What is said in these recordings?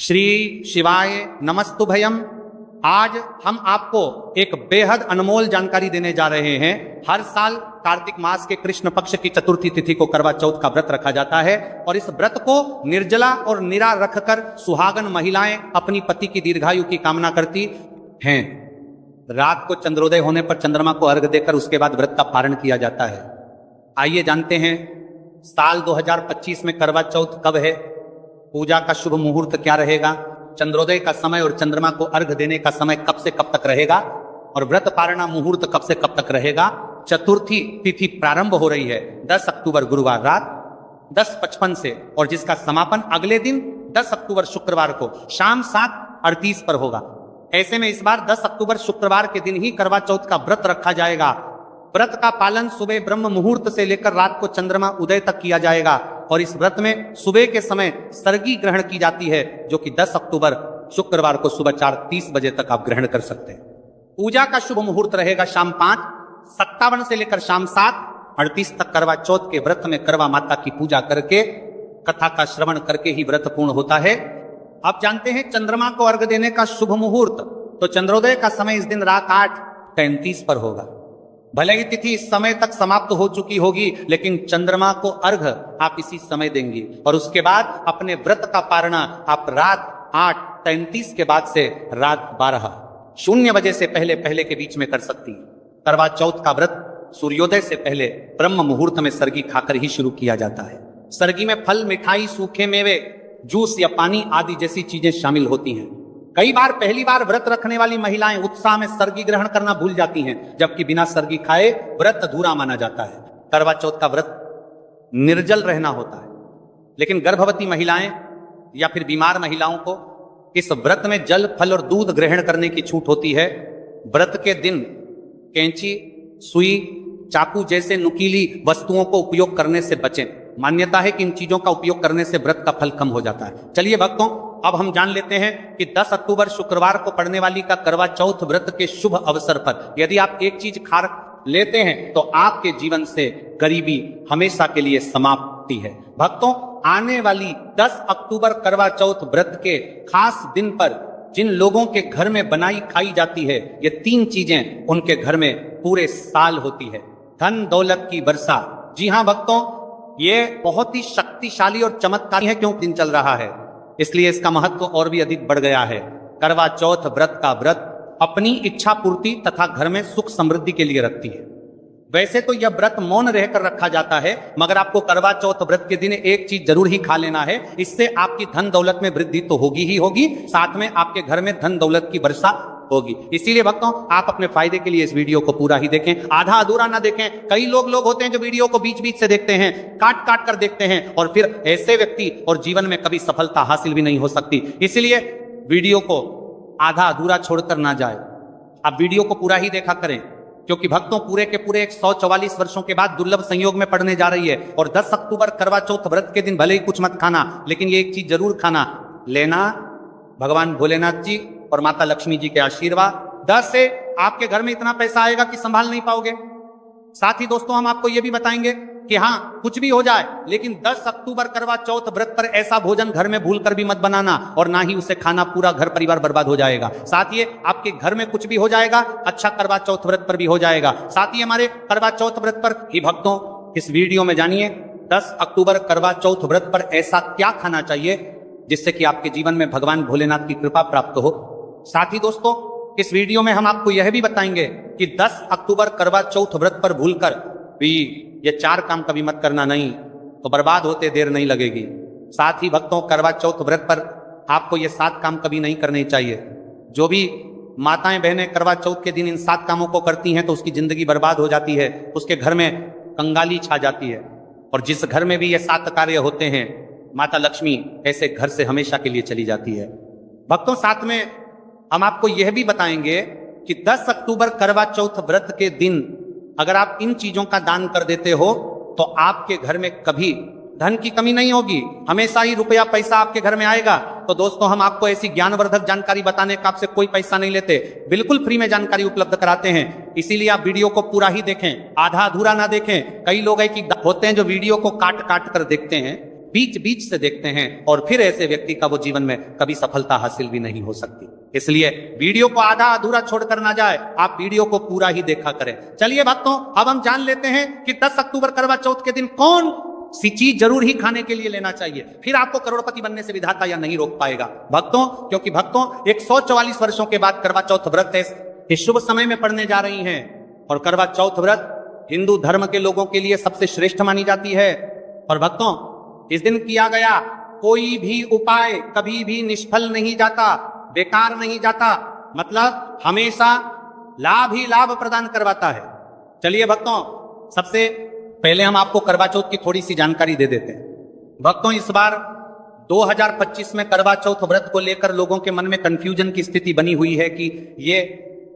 श्री शिवाय नमस्तुभयम। आज हम आपको एक बेहद अनमोल जानकारी देने जा रहे हैं। हर साल कार्तिक मास के कृष्ण पक्ष की चतुर्थी तिथि को करवा चौथ का व्रत रखा जाता है और इस व्रत को निर्जला और निरा रखकर सुहागन महिलाएं अपनी पति की दीर्घायु की कामना करती हैं। रात को चंद्रोदय होने पर चंद्रमा को अर्घ देकर उसके बाद व्रत का पारण किया जाता है। आइए जानते हैं साल 2025 में करवा चौथ कब है, पूजा का शुभ मुहूर्त क्या रहेगा, चंद्रोदय का समय और चंद्रमा को अर्घ देने का समय कब से कब तक रहेगा और व्रत पारणा मुहूर्त कब से कब तक रहेगा। चतुर्थी तिथि प्रारंभ हो रही है 10 अक्टूबर गुरुवार रात 10:55 से और जिसका समापन अगले दिन 10 अक्टूबर शुक्रवार को शाम 7:38 पर होगा। ऐसे में इस बार 10 अक्टूबर शुक्रवार के दिन ही करवा चौथ का व्रत रखा जाएगा। व्रत का पालन सुबह ब्रह्म मुहूर्त से लेकर रात को चंद्रमा उदय तक किया जाएगा और इस व्रत में सुबह के समय सर्गी ग्रहण की जाती है जो कि 10 अक्टूबर शुक्रवार को सुबह 4:30 बजे तक आप ग्रहण कर सकते हैं। पूजा का शुभ मुहूर्त रहेगा शाम 5:57 से लेकर शाम 7:38 तक। करवा चौथ के व्रत में करवा माता की पूजा करके कथा का श्रवण करके ही व्रत पूर्ण होता है। आप जानते हैं चंद्रमा को अर्घ देने का शुभ मुहूर्त तो चंद्रोदय का समय इस दिन रात 8:33 पर होगा। भले ही तिथि इस समय तक समाप्त हो चुकी होगी लेकिन चंद्रमा को अर्घ आप इसी समय देंगी और उसके बाद अपने व्रत का पारणा आप रात 8:33 के बाद से रात 12:00 बजे से पहले पहले के बीच में कर सकती है। करवा चौथ का व्रत सूर्योदय से पहले ब्रह्म मुहूर्त में सर्गी खाकर ही शुरू किया जाता है। सर्गी में फल, मिठाई, सूखे मेवे, जूस या पानी आदि जैसी चीजें शामिल होती हैं। कई बार पहली बार व्रत रखने वाली महिलाएं उत्साह में सर्गी ग्रहण करना भूल जाती हैं जबकि बिना सर्गी खाए व्रत अधूरा माना जाता है। करवा चौथ का व्रत निर्जल रहना होता है लेकिन गर्भवती महिलाएं या फिर बीमार महिलाओं को इस व्रत में जल, फल और दूध ग्रहण करने की छूट होती है। व्रत के दिन कैंची, सुई, चाकू जैसे नुकीली वस्तुओं को उपयोग करने से बचें। मान्यता है कि इन चीजों का उपयोग करने से व्रत का फल कम हो जाता है। चलिए भक्तों, अब हम जान लेते हैं कि 10 अक्टूबर शुक्रवार को पड़ने वाली का करवा चौथ व्रत के शुभ अवसर पर यदि आप एक चीज खा लेते हैं तो आपके जीवन से गरीबी हमेशा के लिए समाप्ति है। भक्तों, आने वाली 10 अक्टूबर करवा चौथ व्रत के खास दिन पर जिन लोगों के घर में बनाई खाई जाती है ये 3 चीजें उनके घर में पूरे साल होती है। धन दौलत की वर्षा। जी हाँ भक्तों, ये बहुत ही शक्तिशाली और चमत्कारी है। क्यों दिन चल रहा है इसलिए इसका महत्व और भी अधिक बढ़ गया है। करवा चौथ व्रत का व्रत अपनी इच्छा पूर्ति तथा घर में सुख समृद्धि के लिए रखती है। वैसे तो यह व्रत मौन रहकर रखा जाता है मगर आपको करवा चौथ व्रत के दिन एक चीज जरूर ही खा लेना है। इससे आपकी धन दौलत में वृद्धि तो होगी ही होगी, साथ में आपके घर में धन दौलत की वर्षा होगी। इसीलिए भक्तों, आप अपने फायदे के लिए इस वीडियो को पूरा ही देखें, आधा अधूरा ना देखें। कई लोग होते हैं जो वीडियो को बीच बीच से देखते हैं, काट काट कर देखते हैं और फिर ऐसे व्यक्ति और जीवन में कभी सफलता हासिल भी नहीं हो सकती। इसलिए वीडियो को आधा अधूरा छोड़कर ना जाए, आप वीडियो को पूरा ही देखा करें क्योंकि भक्तों पूरे के पूरे 144 वर्षों के बाद दुर्लभ संयोग में पड़ने जा रही है। और 10 अक्टूबर करवा चौथ व्रत के दिन भले ही कुछ मत खाना लेकिन ये एक चीज जरूर खाना लेना, भगवान भोलेनाथ जी और माता लक्ष्मी जी के आशीर्वाद। 10 से आपके घर में इतना पैसा आएगा कि संभाल नहीं पाओगे। साथ ही दोस्तों, हम आपको यह भी बताएंगे कि हाँ, कुछ भी हो जाए लेकिन 10 अक्टूबर करवा चौथ व्रत पर ऐसा भोजन घर में भूलकर भी मत बनाना और ना ही उसे खाना, पूरा घर परिवार बर्बाद हो जाएगा। साथ ही आपके घर में कुछ भी हो जाएगा, अच्छा करवा चौथ व्रत पर भी हो जाएगा। साथ ही हमारे करवा चौथ व्रत पर ही भक्तों इस वीडियो में जानिए 10 अक्टूबर करवा चौथ व्रत पर ऐसा क्या खाना चाहिए जिससे कि आपके जीवन में भगवान भोलेनाथ की कृपा प्राप्त हो। साथ ही दोस्तों, इस वीडियो में हम आपको यह भी बताएंगे कि 10 अक्टूबर करवा चौथ व्रत पर भूलकर भी ये 4 काम कभी मत करना, नहीं तो बर्बाद होते देर नहीं लगेगी। साथ ही भक्तों, करवा चौथ व्रत पर आपको ये 7 काम कभी नहीं करने चाहिए। जो भी माताएं बहनें करवा चौथ के दिन इन 7 कामों को करती हैं तो उसकी जिंदगी बर्बाद हो जाती है, उसके घर में कंगाली छा जाती है। और जिस घर में भी ये 7 कार्य होते हैं माता लक्ष्मी ऐसे घर से हमेशा के लिए चली जाती है। भक्तों, साथ में हम आपको यह भी बताएंगे कि 10 अक्टूबर करवा चौथ व्रत के दिन अगर आप इन चीजों का दान कर देते हो तो आपके घर में कभी धन की कमी नहीं होगी, हमेशा ही रुपया पैसा आपके घर में आएगा। तो दोस्तों, हम आपको ऐसी ज्ञानवर्धक जानकारी बताने का आपसे कोई पैसा नहीं लेते, बिल्कुल फ्री में जानकारी उपलब्ध कराते हैं। इसीलिए आप वीडियो को पूरा ही देखें, आधा अधूरा ना देखें। कई लोग हैं कि होते हैं जो वीडियो को काट काट कर देखते हैं बीच बीच से देखते हैं और फिर ऐसे व्यक्ति का वो जीवन में कभी सफलता हासिल भी नहीं हो सकती। इसलिए वीडियो को आधा अधूरा छोड़कर ना जाए, आप वीडियो को पूरा ही देखा करें। चलिए भक्तों, अब हम जान लेते हैं कि 10 अक्टूबर करवा चौथ के दिन कौन सी चीज जरूर ही खाने के लिए लेना चाहिए, फिर आपको करोड़पति बनने से विधाता या नहीं रोक पाएगा भक्तों। क्योंकि भक्तों 144 वर्षों के बाद करवा चौथ व्रत इस शुभ समय में पड़ने जा रही हैं और करवा चौथ व्रत हिंदू धर्म के लोगों के लिए सबसे श्रेष्ठ मानी जाती है। और भक्तों, इस दिन किया गया कोई भी उपाय कभी भी निष्फल नहीं जाता, बेकार नहीं जाता, मतलब हमेशा लाभ ही लाभ प्रदान करवाता है। चलिए भक्तों, सबसे पहले हम आपको करवा चौथ की थोड़ी सी जानकारी दे देते हैं। भक्तों, इस बार 2025 में करवा चौथ व्रत को लेकर लोगों के मन में कंफ्यूजन की स्थिति बनी हुई है कि ये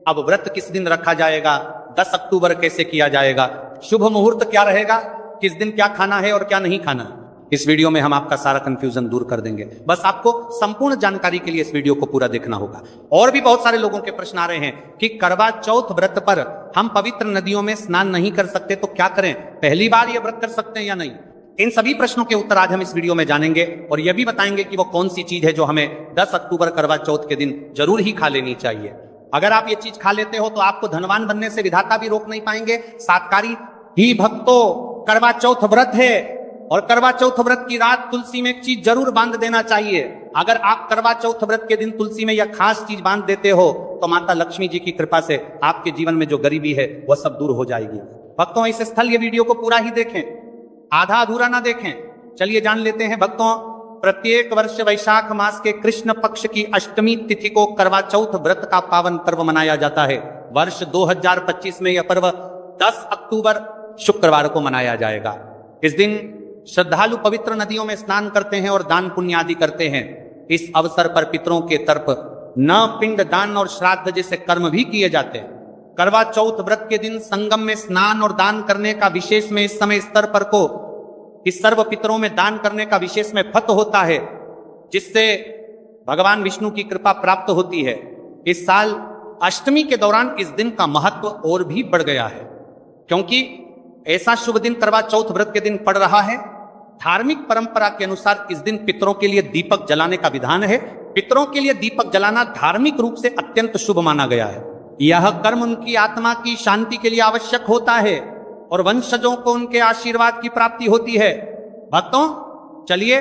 अब व्रत किस दिन रखा जाएगा, 10 अक्टूबर कैसे किया जाएगा, शुभ मुहूर्त क्या रहेगा, किस दिन क्या खाना है और क्या नहीं खाना। इस वीडियो में हम आपका सारा कंफ्यूजन दूर कर देंगे। बस आपको संपूर्ण जानकारी के लिए इस वीडियो को पूरा देखना होगा। और भी बहुत सारे लोगों के प्रश्न आ रहे हैं कि करवा चौथ व्रत पर हम पवित्र नदियों में स्नान नहीं कर सकते तो क्या करें, पहली बार ये व्रत कर सकते हैं या नहीं। इन सभी प्रश्नों के उत्तर आज हम इस वीडियो में जानेंगे और यह भी बताएंगे कि वो कौन सी चीज है जो हमें 10 अक्टूबर करवा चौथ के दिन जरूर ही खा लेनी चाहिए। अगर आप ये चीज खा लेते हो तो आपको धनवान बनने से विधाता भी रोक नहीं पाएंगे। सातकारी ही भक्तों करवा चौथ व्रत है और करवा चौथ व्रत की रात तुलसी में एक चीज जरूर बांध देना चाहिए। अगर आप करवा चौथ व्रत के दिन तुलसी में यह खास चीज बांध देते हो तो माता लक्ष्मी जी की कृपा से आपके जीवन में जो गरीबी है वह सब दूर हो जाएगी। भक्तों, इस स्थल ये वीडियो को पूरा ही देखें, आधा अधूरा ना देखें। चलिए जान लेते हैं भक्तों, प्रत्येक वर्ष वैशाख मास के कृष्ण पक्ष की अष्टमी तिथि को करवा चौथ व्रत का पावन पर्व मनाया जाता है। वर्ष 2025 में यह पर्व 10 अक्टूबर शुक्रवार को मनाया जाएगा। इस दिन श्रद्धालु पवित्र नदियों में स्नान करते हैं और दान पुण्य आदि करते हैं। इस अवसर पर पितरों के तरफ न पिंड दान और श्राद्ध जैसे कर्म भी किए जाते हैं। करवा चौथ व्रत के दिन संगम में स्नान और दान करने का विशेष में इस समय स्तर पर को इस सर्व पितरों में दान करने का विशेष में फत होता है, जिससे भगवान विष्णु की कृपा प्राप्त होती है। इस साल अष्टमी के दौरान इस दिन का महत्व और भी बढ़ गया है, क्योंकि ऐसा शुभ दिन करवा चौथ व्रत के दिन पड़ रहा है। धार्मिक परंपरा के अनुसार इस दिन पितरों के लिए दीपक जलाने का विधान है। पितरों के लिए दीपक जलाना धार्मिक रूप से अत्यंत शुभ माना गया है। यह कर्म उनकी आत्मा की शांति के लिए आवश्यक होता है और वंशजों को उनके आशीर्वाद की प्राप्ति होती है। भक्तों, चलिए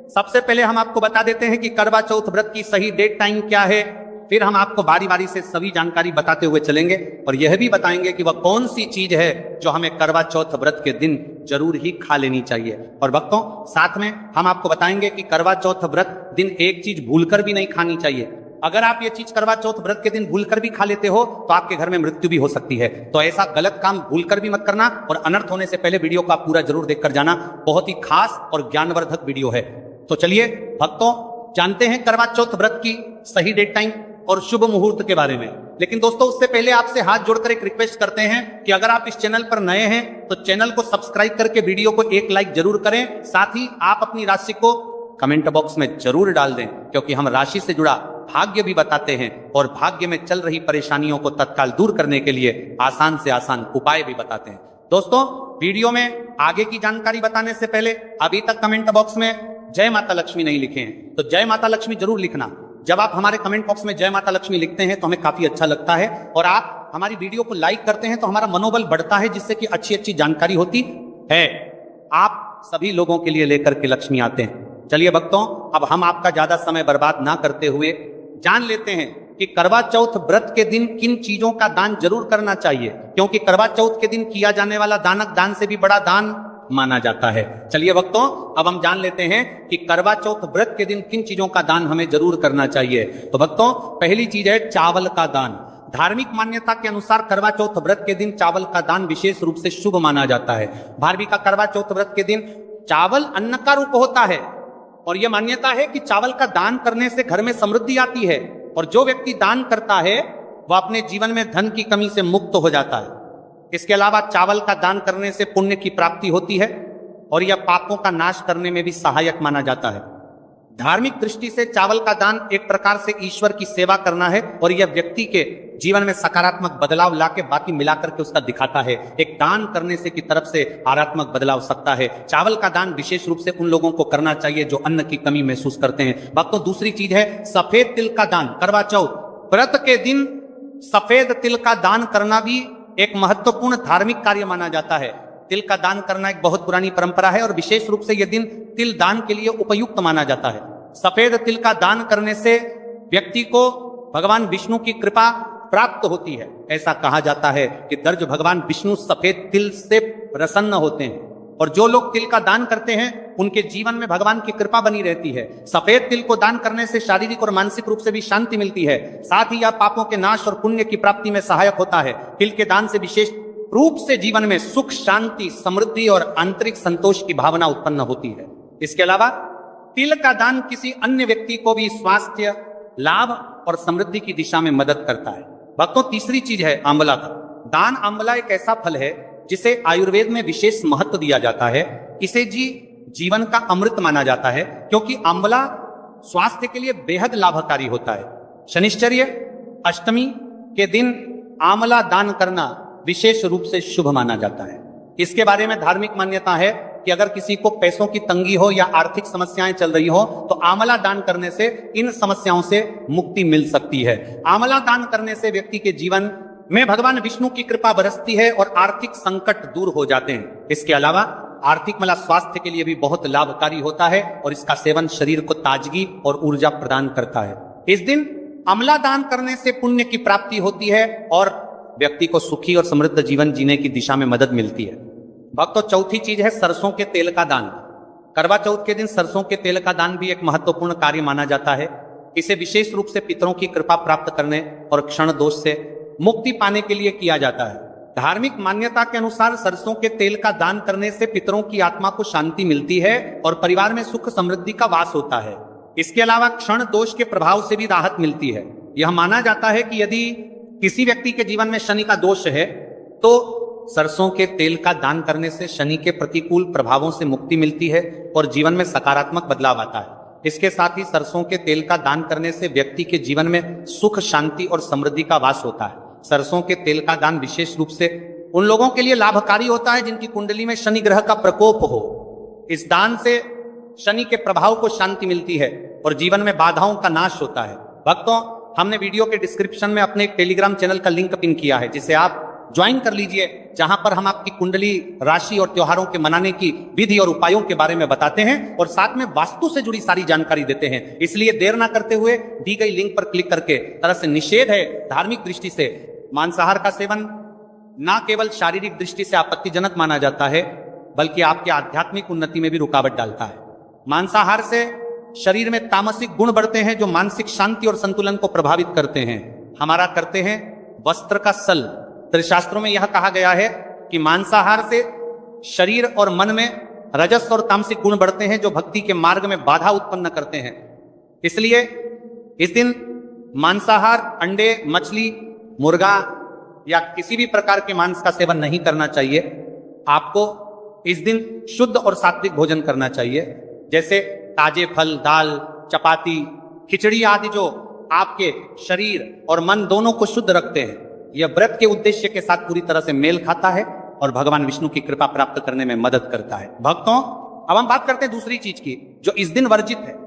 सबसे पहले हम आपको बता देते हैं कि करवा चौथ व्रत की सही डेट टाइम क्या है, फिर हम आपको बारी बारी से सभी जानकारी बताते हुए चलेंगे और यह भी बताएंगे कि वह कौन सी चीज है जो हमें करवा चौथ व्रत के दिन जरूर ही खा लेनी चाहिए। और भक्तों, साथ में हम आपको बताएंगे कि करवा चौथ व्रत दिन एक चीज भूलकर भी नहीं खानी चाहिए। अगर आप ये चीज करवा चौथ व्रत के दिन भूलकर भी खा लेते हो तो आपके घर में मृत्यु भी हो सकती है। तो ऐसा गलत काम भूलकर भी मत करना और अनर्थ होने से पहले वीडियो को आप पूरा जरूर देखकर जाना। बहुत ही खास और ज्ञानवर्धक वीडियो है। तो चलिए भक्तों, जानते हैं करवा चौथ व्रत की सही डेट टाइम और शुभ मुहूर्त के बारे में। लेकिन दोस्तों, उससे पहले आपसे हाथ जोड़कर एक रिक्वेस्ट करते हैं कि अगर आप इस चैनल पर नए हैं तो चैनल को सब्सक्राइब करके वीडियो को एक लाइक जरूर करें। साथ ही आप अपनी राशि को कमेंट बॉक्स में जरूर डाल दें, क्योंकि हम राशि से जुड़ा भाग्य भी बताते हैं और भाग्य में चल रही परेशानियों को तत्काल दूर करने के लिए आसान से आसान उपाय भी बताते हैं। दोस्तों, वीडियो में आगे की जानकारी बताने से पहले अभी तक कमेंट बॉक्स में जय माता लक्ष्मी नहीं लिखे हैं तो जय माता लक्ष्मी जरूर लिखना। जब आप हमारे कमेंट बॉक्स में जय माता लक्ष्मी लिखते हैं तो हमें काफी अच्छा लगता है और आप हमारी वीडियो को लाइक करते हैं तो हमारा मनोबल बढ़ता है, जिससे कि अच्छी अच्छी जानकारी होती है। आप सभी लोगों के लिए लेकर के लक्ष्मी आते हैं। चलिए भक्तों, अब हम आपका ज्यादा समय बर्बाद ना करते हुए जान लेते हैं कि करवा चौथ व्रत के दिन किन चीजों का दान जरूर करना चाहिए, क्योंकि करवा चौथ के दिन किया जाने वाला दानक दान से भी बड़ा दान माना जाता है। चलिए भक्तों, अब हम जान लेते हैं कि करवा चौथ व्रत के दिन किन चीजों का दान हमें जरूर करना चाहिए। तो भक्तों, पहली चीज है चावल का दान। धार्मिक मान्यता के अनुसार करवा चौथ व्रत के दिन चावल का दान विशेष रूप से शुभ माना जाता है। भारवी का करवा चौथ व्रत के दिन चावल अन्न का रूप होता है और यह मान्यता है कि चावल का दान करने से घर में समृद्धि आती है और जो व्यक्ति दान करता है वह अपने जीवन में धन की कमी से मुक्त हो जाता है। इसके अलावा चावल का दान करने से पुण्य की प्राप्ति होती है और यह पापों का नाश करने में भी सहायक माना जाता है। धार्मिक दृष्टि से चावल का दान एक प्रकार से ईश्वर की सेवा करना है और यह व्यक्ति के जीवन में सकारात्मक बदलाव लाके बाकी मिलाकर के उसका दिखाता है। एक दान करने से की तरफ से आध्यात्मिक बदलाव सकता है। चावल का दान विशेष रूप से उन लोगों को करना चाहिए जो अन्न की कमी महसूस करते हैं। भक्तों, दूसरी चीज है सफेद तिल का दान। करवा चौथ व्रत के दिन सफेद तिल का दान करना भी एक महत्वपूर्ण धार्मिक कार्य माना जाता है। तिल का दान करना एक बहुत पुरानी परंपरा है और विशेष रूप से यह दिन तिल दान के लिए उपयुक्त माना जाता है। सफेद तिल का दान करने से व्यक्ति को भगवान विष्णु की कृपा प्राप्त होती है। ऐसा कहा जाता है कि दर्ज भगवान विष्णु सफेद तिल से प्रसन्न होते हैं और जो लोग तिल का दान करते हैं उनके जीवन में भगवान की कृपा बनी रहती है। सफेद तिल को दान करने से शारीरिक और मानसिक रूप से भी शांति मिलती है। साथ ही यह पापों के नाश और पुण्य की प्राप्ति में सहायक होता है। तिल के दान से विशेष रूप से जीवन में सुख, शांति, समृद्धि और आंतरिक संतोष की भावना उत्पन्न होती है। इसके अलावा तिल का दान किसी अन्य व्यक्ति को भी स्वास्थ्य, लाभ और समृद्धि की दिशा में मदद करता है। भक्तों, तीसरी चीज है आंवला का दान। आंवला एक ऐसा फल है जिसे आयुर्वेद में विशेष महत्व दिया जाता है। इसे जीवन का अमृत माना जाता है क्योंकि आंवला स्वास्थ्य के लिए बेहद लाभकारी होता है। शनिश्चर्य अष्टमी के दिन आंवला दान करना विशेष रूप से शुभ माना जाता है। इसके बारे में धार्मिक मान्यता है कि अगर किसी को पैसों की तंगी हो या आर्थिक समस्याएं चल रही हो तो आंवला दान करने से इन समस्याओं से मुक्ति मिल सकती है। आंवला दान करने से व्यक्ति के जीवन में भगवान विष्णु की कृपा बरसती है और आर्थिक संकट दूर हो जाते हैं। इसके अलावा आर्थिक मतलब स्वास्थ्य के लिए भी बहुत लाभकारी होता है और इसका सेवन शरीर को ताजगी और ऊर्जा प्रदान करता है। इस दिन आंवला दान करने से पुण्य की प्राप्ति होती है और व्यक्ति को सुखी और समृद्ध जीवन जीने की दिशा में मदद मिलती है। भक्तों, चौथी चीज है सरसों के तेल का दान। करवा चौथ के दिन सरसों के तेल का दान भी एक महत्वपूर्ण कार्य माना जाता है। इसे विशेष रूप से पितरों की कृपा प्राप्त करने और क्षण दोष से मुक्ति पाने के लिए किया जाता है। धार्मिक मान्यता के अनुसार सरसों के तेल का दान करने से पितरों की आत्मा को शांति मिलती है और परिवार में सुख समृद्धि का वास होता है। इसके अलावा क्षण दोष के प्रभाव से भी राहत मिलती है। यह माना जाता है कि यदि किसी व्यक्ति के जीवन में शनि का दोष है तो सरसों के तेल का दान करने से शनि के प्रतिकूल प्रभावों से मुक्ति मिलती है और जीवन में सकारात्मक बदलाव आता है। इसके साथ ही सरसों के तेल का दान करने से व्यक्ति के जीवन में सुख, शांति और समृद्धि का वास होता है। सरसों के तेल का दान विशेष रूप से उन लोगों के लिए लाभकारी होता है जिनकी कुंडली में शनि ग्रह का प्रकोप हो। इस दान से शनि के प्रभाव को शांति मिलती है और जीवन में बाधाओं का नाश होता है। भक्तों, हमने वीडियो के डिस्क्रिप्शन में अपने एक टेलीग्राम चैनल का लिंक पिन किया है जिसे आप ज्वाइन कर लीजिए, जहां पर हम आपकी कुंडली, राशि और त्योहारों के मनाने की विधि और उपायों के बारे में बताते हैं और साथ में वास्तु से जुड़ी सारी जानकारी देते हैं। इसलिए देर ना करते हुए दी गई लिंक पर क्लिक करके, तरह से निषेध है धार्मिक दृष्टि से मांसाहार का सेवन न केवल शारीरिक दृष्टि से आपत्तिजनक माना जाता है बल्कि आपकी आध्यात्मिक उन्नति में भी रुकावट डालता है। मांसाहार से शरीर में तामसिक गुण बढ़ते हैं जो मानसिक शांति और संतुलन को प्रभावित करते हैं। हमारा करते हैं वस्त्र का सल। शास्त्रों में यह कहा गया है कि मांसाहार से शरीर और मन में रजस और तामसिक गुण बढ़ते हैं जो भक्ति के मार्ग में बाधा उत्पन्न करते हैं। इसलिए इस दिन मांसाहार, अंडे, मछली, मुर्गा या किसी भी प्रकार के मांस का सेवन नहीं करना चाहिए। आपको इस दिन शुद्ध और सात्विक भोजन करना चाहिए, जैसे ताजे फल, दाल, चपाती, खिचड़ी आदि जो आपके शरीर और मन दोनों को शुद्ध रखते हैं। यह व्रत के उद्देश्य के साथ पूरी तरह से मेल खाता है और भगवान विष्णु की कृपा प्राप्त करने में मदद करता है। भक्तों, अब हम बात करते हैं दूसरी चीज की जो इस दिन वर्जित है।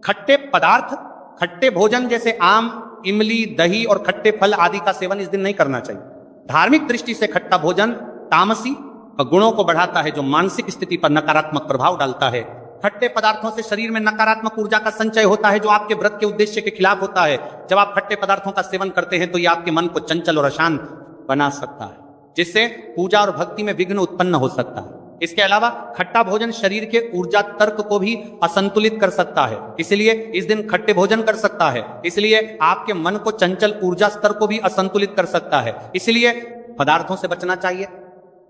खट्टे पदार्थ, खट्टे भोजन जैसे आम, इमली, दही और खट्टे फल आदि का सेवन इस दिन नहीं करना चाहिए। धार्मिक दृष्टि से खट्टा भोजन तामसी गुणों को बढ़ाता है जो मानसिक स्थिति पर नकारात्मक प्रभाव डालता है। खट्टे पदार्थों से शरीर में नकारात्मक ऊर्जा का संचय होता है जो आपके व्रत के उद्देश्य के खिलाफ होता है। जब आप खट्टे पदार्थों का सेवन करते हैं तो यह आपके मन को चंचल और अशांत बना सकता है, जिससे पूजा और भक्ति में विघ्न उत्पन्न हो सकता है। इसके अलावा खट्टा भोजन शरीर के ऊर्जा तर्क को भी असंतुलित कर सकता है, इसलिए इस दिन खट्टे भोजन कर सकता है। इसलिए आपके मन को चंचल ऊर्जा स्तर को भी असंतुलित कर सकता है, इसलिए पदार्थों से बचना चाहिए।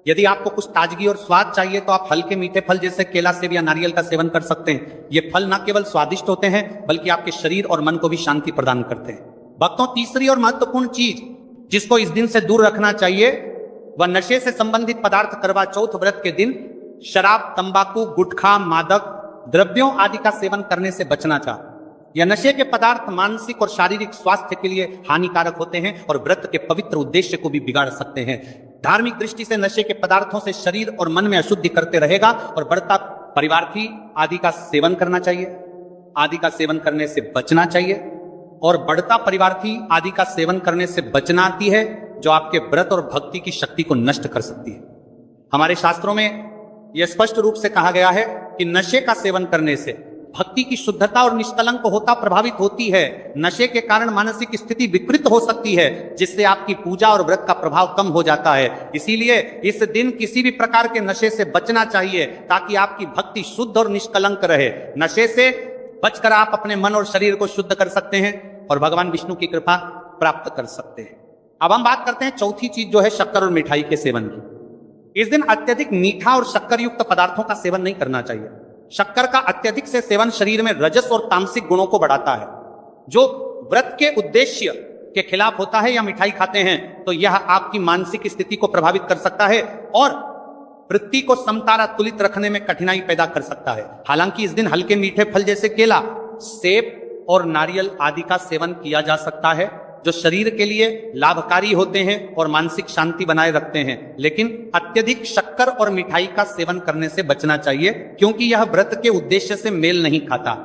यदि आपको कुछ ताजगी और स्वाद चाहिए तो आप हल्के मीठे फल जैसे केला, सेब या नारियल का सेवन कर सकते हैं। ये फल न केवल स्वादिष्ट होते हैं बल्कि आपके शरीर और मन को भी शांति प्रदान करते हैं। भक्तों, तीसरी और महत्वपूर्ण चीज जिसको इस दिन से दूर रखना चाहिए वह नशे से संबंधित पदार्थ। करवा चौथ व्रत के दिन शराब, तंबाकू, गुटखा, मादक, द्रव्यों आदि का सेवन करने से बचना चाहिए। यह नशे के पदार्थ मानसिक और शारीरिक स्वास्थ्य के लिए हानिकारक होते हैं और व्रत के पवित्र उद्देश्य को भी बिगाड़ सकते हैं। धार्मिक दृष्टि से नशे के पदार्थों से शरीर और मन में अशुद्धि करते रहेगा और बढ़ता परिवार्थी आदि का सेवन करना चाहिए, आदि का सेवन करने से बचना चाहिए। और बढ़ता परिवार्थी आदि का सेवन करने से बचना आती है जो आपके व्रत और भक्ति की शक्ति को नष्ट कर सकती है। हमारे शास्त्रों में यह स्पष्ट रूप से कहा गया है कि नशे का सेवन करने से भक्ति की शुद्धता और निष्कलंक होता प्रभावित होती है। नशे के कारण मानसिक स्थिति विकृत हो सकती है जिससे आपकी पूजा और व्रत का प्रभाव कम हो जाता है। इसीलिए इस दिन किसी भी प्रकार के नशे से बचना चाहिए ताकि आपकी भक्ति शुद्ध और निष्कलंक रहे। नशे से बचकर आप अपने मन और शरीर को शुद्ध कर सकते हैं और भगवान विष्णु की कृपा प्राप्त कर सकते हैं। अब हम बात करते हैं चौथी चीज जो है शक्कर और मिठाई के सेवन की। इस दिन अत्यधिक मीठा और शक्कर युक्त पदार्थों का सेवन नहीं करना चाहिए। शक्कर का अत्यधिक से सेवन शरीर में रजस और तामसिक गुणों को बढ़ाता है जो व्रत के उद्देश्य के खिलाफ होता है। या मिठाई खाते हैं तो यह आपकी मानसिक स्थिति को प्रभावित कर सकता है और वृत्ति को समतारा तुलित रखने में कठिनाई पैदा कर सकता है। हालांकि इस दिन हल्के मीठे फल जैसे केला, सेब और नारियल आदि का सेवन किया जा सकता है जो शरीर के लिए लाभकारी होते हैं और मानसिक शांति बनाए रखते हैं। लेकिन अत्यधिक शक्कर और मिठाई का सेवन करने से बचना चाहिए क्योंकि यह व्रत के उद्देश्य से मेल नहीं खाता।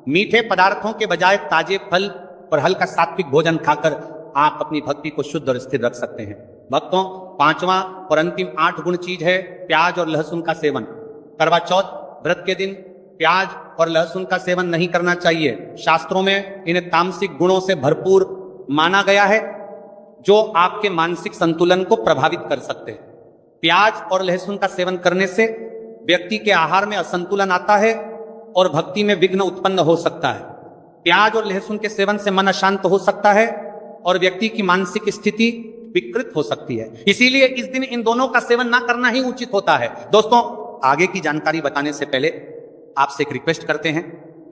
मीठे पदार्थों के बजाय ताजे फल और हल्का सात्विक भोजन खाकर आप अपनी भक्ति को शुद्ध और स्थिर रख सकते हैं। भक्तों, पांचवा और अंतिम 8 गुण चीज है प्याज और लहसुन का सेवन। करवा चौथ व्रत के दिन प्याज और लहसुन का सेवन नहीं करना चाहिए। शास्त्रों में इन्हें तामसिक गुणों से भरपूर माना गया है जो आपके मानसिक संतुलन को प्रभावित कर सकते हैं। प्याज और लहसुन का सेवन करने से व्यक्ति के आहार में असंतुलन आता है और भक्ति में विघ्न उत्पन्न हो सकता है। प्याज और लहसुन के सेवन से मन अशांत हो सकता है और व्यक्ति की मानसिक स्थिति विकृत हो सकती है। इसीलिए इस दिन इन दोनों का सेवन ना करना ही उचित होता है। दोस्तों, आगे की जानकारी बताने से पहले आपसे एक रिक्वेस्ट करते हैं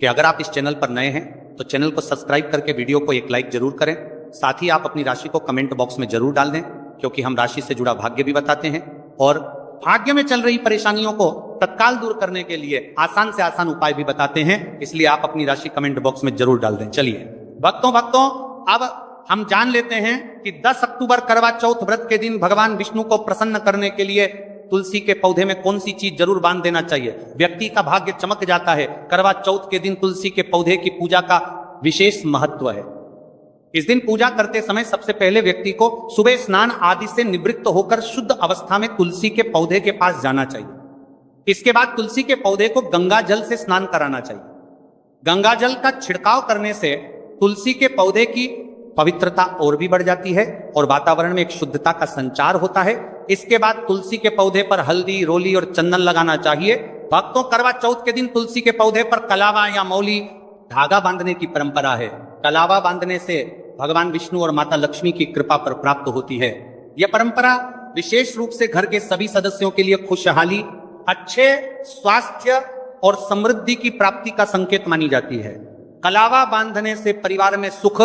कि अगर आप इस चैनल पर नए हैं तो चैनल को सब्सक्राइब करके वीडियो को एक लाइक जरूर करें। साथ ही आप अपनी राशि को कमेंट बॉक्स में जरूर डाल दें क्योंकि हम राशि से जुड़ा भाग्य भी बताते हैं और भाग्य में चल रही परेशानियों को तत्काल दूर करने के लिए आसान से आसान उपाय भी बताते हैं। इसलिए आप अपनी राशि कमेंट बॉक्स में जरूर डाल दें। चलिए भक्तों, अब हम जान लेते हैं कि 10 अक्टूबर करवा चौथ व्रत के दिन भगवान विष्णु को प्रसन्न करने के लिए तुलसी के पौधे में कौन सी चीज जरूर बांध देना चाहिए। व्यक्ति का भाग्य चमक जाता है। करवा चौथ के दिन तुलसी के पौधे की पूजा का विशेष महत्व है। इस दिन पूजा करते समय सबसे पहले व्यक्ति को सुबह स्नान आदि से निवृत्त होकर शुद्ध अवस्था में तुलसी के पौधे के पास जाना चाहिए। इसके बाद तुलसी के पौधे को गंगा जल से स्नान कराना चाहिए। गंगा जल का छिड़काव करने से तुलसी के पौधे की पवित्रता और भी बढ़ जाती है और वातावरण में एक शुद्धता का संचार होता है। इसके बाद तुलसी के पौधे पर हल्दी, रोली और चंदन लगाना चाहिए। भक्तों, करवा चौथ के दिन तुलसी के पौधे पर कलावा या मौली धागा बांधने की परंपरा है। कलावा बांधने से भगवान विष्णु और माता लक्ष्मी की कृपा पर प्राप्त होती है। यह परंपरा विशेष रूप से घर के सभी सदस्यों के लिए खुशहाली, अच्छे स्वास्थ्य और समृद्धि की प्राप्ति का संकेत मानी जाती है। कलावा बांधने से परिवार में सुख,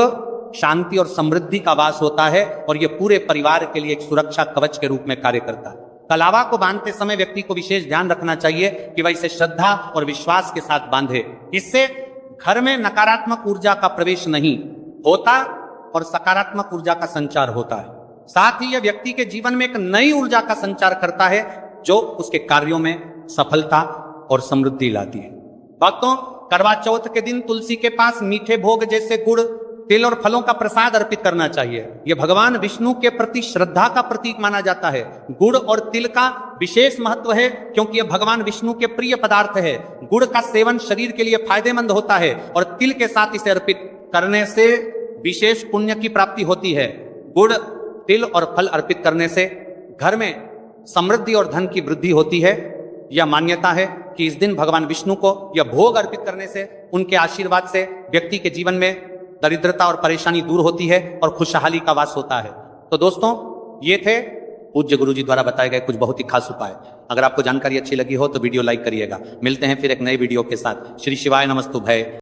शांति और समृद्धि का वास होता है और यह पूरे परिवार के लिए एक सुरक्षा कवच के रूप में कार्य करता है। कलावा को बांधते समय व्यक्ति को विशेष ध्यान रखना चाहिए कि वह इसे श्रद्धा और विश्वास के साथ बांधे। इससे घर में नकारात्मक ऊर्जा का प्रवेश नहीं होता और सकारात्मक ऊर्जा का संचार होता है। साथ ही यह व्यक्ति के जीवन में एक नई ऊर्जा का संचार करता है जो उसके कार्यों में सफलता और समृद्धि लाती है। भक्तों, करवा चौथ के दिन तुलसी के पास मीठे भोग जैसे गुड़, तिल और फलों का प्रसाद अर्पित करना चाहिए। यह भगवान विष्णु के प्रति श्रद्धा का प्रतीक माना जाता है। गुड़ और तिल का विशेष महत्व है क्योंकि यह भगवान विष्णु के प्रिय पदार्थ है। गुड़ का सेवन शरीर के लिए फायदेमंद होता है और तिल के साथ इसे अर्पित करने से विशेष पुण्य की प्राप्ति होती है। गुड़, तिल और फल अर्पित करने से घर में समृद्धि और धन की वृद्धि होती है। यह मान्यता है कि इस दिन भगवान विष्णु को यह भोग अर्पित करने से, उनके आशीर्वाद से व्यक्ति के जीवन में दरिद्रता और परेशानी दूर होती है और खुशहाली का वास होता है। तो दोस्तों, ये थे पूज्य गुरुजी द्वारा बताए गए कुछ बहुत ही खास उपाय। अगर आपको जानकारी अच्छी लगी हो तो वीडियो लाइक करिएगा। मिलते हैं फिर एक नए वीडियो के साथ। श्री शिवाय नमस्तुभ्यं।